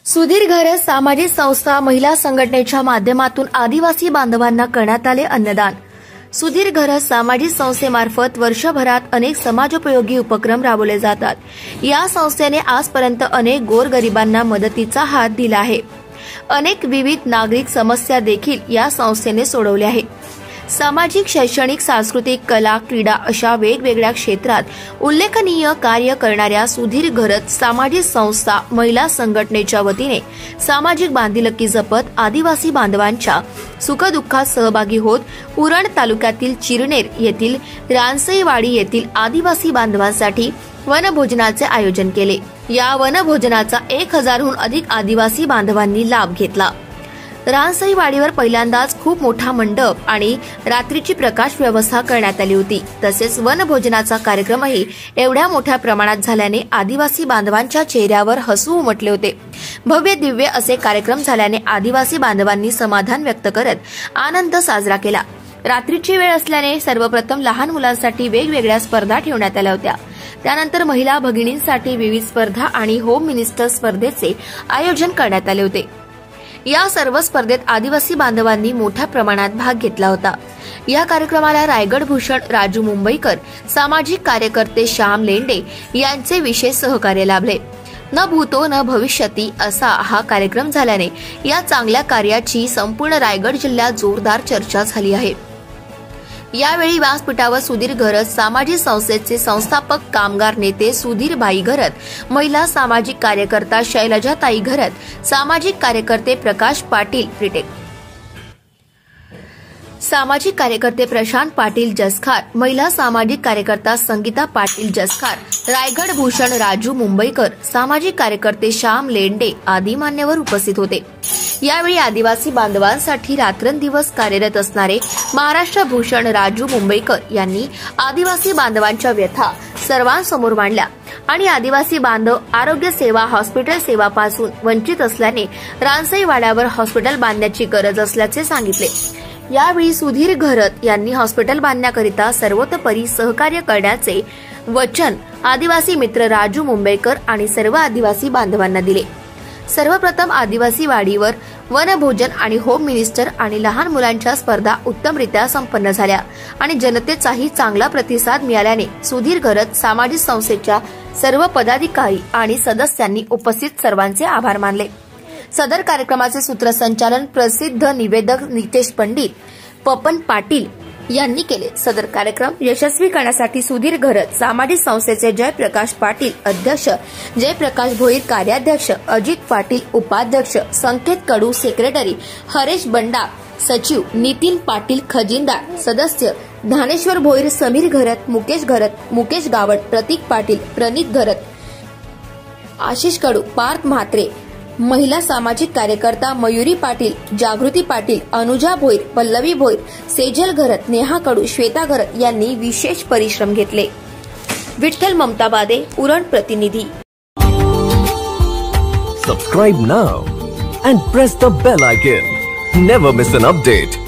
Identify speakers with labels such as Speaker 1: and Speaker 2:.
Speaker 1: सुधीर घरत सामाजिक संस्था महिला संघटनेच्या माध्यमातून आदिवासी बांधवांना करण्यात आले अन्नदान। सुधीर घरत सामाजिक संस्थेमार्फत वर्षभरात अनेक समाजोपयोगी उपक्रम राबवले जातात। या संस्थेने आजपर्यंत अनेक गोरगरिबांना मदतीचा हात दिला आहे। अनेक विविध नागरिक समस्या देखील या संस्थेने सोडवल्या आहेत। सामाजिक, शैक्षणिक, सांस्कृतिक, कला, क्रीडा अशा वेगवेगळ्या क्षेत्रात उल्लेखनीय कार्य करणाऱ्या सुधीर घरत सामाजिक संस्था महिला संघटनेच्या वतीने सामाजिक बांधिलकी जपत आदिवासी बांधवांच्या सुखदुःखात सहभागी होत उरण तालुक्यातील चिरनेर येथील रानसईवाडी येथील आदिवासी बांधवांसाठी वनभोजनाचे आयोजन केले। या वनभोजनाचा 1000हून अधिक आदिवासी बांधवांनी लाभ घेतला। रानसईवाडीवर पहिल्यांदाच खूप मोठा मंडप आणि रात्रीची प्रकाश व्यवस्था करण्यात आली होती। तसेच वनभोजनाचा कार्यक्रमही एवढ्या मोठ्या प्रमाणात झाल्याने आदिवासी बांधवांच्या चेहऱ्यावर हसू उमटले होते। भव्य दिव्य असे कार्यक्रम झाल्याने आदिवासी बांधवांनी समाधान व्यक्त करत आनंद साजरा केला। रात्रीची वेळ असल्याने सर्वप्रथम लहान मुलांसाठी वेगवेगळ्या स्पर्धा ठेवण्यात आल्या होत्या। त्यानंतर महिला भगिनींसाठी विविध स्पर्धा आणि होम मिनिस्टर स्पर्धेचे आयोजन करण्यात आले होते। या सर्व स्पर्धेत आदिवासी बांधवांनी मोठ्या प्रमाणात भाग घेतला होता। या कार्यक्रमाला रायगड भूषण राजू मुंबईकर, सामाजिक कार्यकर्ते श्याम लेंडे यांचे विशेष सहकार्य लाभले। न भूतो न भविष्यती असा हा कार्यक्रम झाल्याने या चांगल्या कार्याची संपूर्ण रायगड जिल्ह्यात जोरदार चर्चा झाली आहे। यावेळी व्यासपीठावर सुधीर घरत सामाजिक संस्थेचे संस्थापक कामगार नेते सुधीरभाई घरत, महिला सामाजिक कार्यकर्ता शैलजाताई घरत, सामाजिक कार्यकर्ते प्रकाश पाटील रिटेक, सामाजिक कार्यकर्ते प्रशांत पाटील जसखार, महिला सामाजिक कार्यकर्ता संगीता पाटील जसखार, रायगड भूषण राजू मुंबईकर, सामाजिक कार्यकर्ते श्याम लेंडे आदी मान्यवर उपस्थित होते। यावेळी आदिवासी बांधवांसाठी रात्रंदिवस कार्यरत असणारे महाराष्ट्र भूषण राजू मुंबईकर यांनी आदिवासी बांधवांच्या व्यथा सर्वांसमोर मांडल्या आणि आदिवासी बांधव आरोग्य सेवा, हॉस्पिटल सेवापासून वंचित असल्याने रानसईवाड्यावर हॉस्पिटल बांधण्याची गरज असल्याचे सांगितले। यावेळी सुधीर घरत यांनी हॉस्पिटल बांधण्याकरिता सर्वतोपरी सहकार्य करण्याचे वचन आदिवासी मित्र राजू मुंबईकर आणि सर्व आदिवासी बांधवांना दिले। सर्वप्रथम आदिवासी वाडीवर वनभोजन आणि होम मिनिस्टर आणि लहान मुलांच्या स्पर्धा उत्तमरित्या संपन्न झाल्या आणि जनतेचाही चांगला प्रतिसाद मिळाल्याने सुधीर घरत सामाजिक संस्थेच्या सर्व पदाधिकारी आणि सदस्यांनी उपस्थित सर्वांचे आभार मानले। सदर कार्यक्रमाचे सूत्रसंचालन प्रसिद्ध निवेदक नितेश पंडित पपन पाटील यांनी केले। सदर कार्यक्रम यशस्वी करण्यासाठी सुधीर घरत सामाजिक संस्थेचे जयप्रकाश पाटील अध्यक्ष, जयप्रकाश भोईर कार्याध्यक्ष, अजित पाटील उपाध्यक्ष, संकेत कडू सेक्रेटरी, हरेश बंडा सचिव, नितीन पाटील खजिनदार सदस्य, धानेश्वर भोईर, समीर घरत, मुकेश गावट, प्रतीक पाटील, प्रणित घरत, आशिष कडू, पार्थ म्हात्रे, महिला सामाजिक कार्यकर्ता मयुरी पाटील, जागृती पाटील, अनुजा भोईर, पल्लवी भोईर, सेजल घरत, नेहा कडू, श्वेता घरत यांनी विशेष परिश्रम घेतले। विठ्ठल ममता बादे, उरण प्रतिनिधी।
Speaker 2: Subscribe now and press the bell icon. Never miss an update.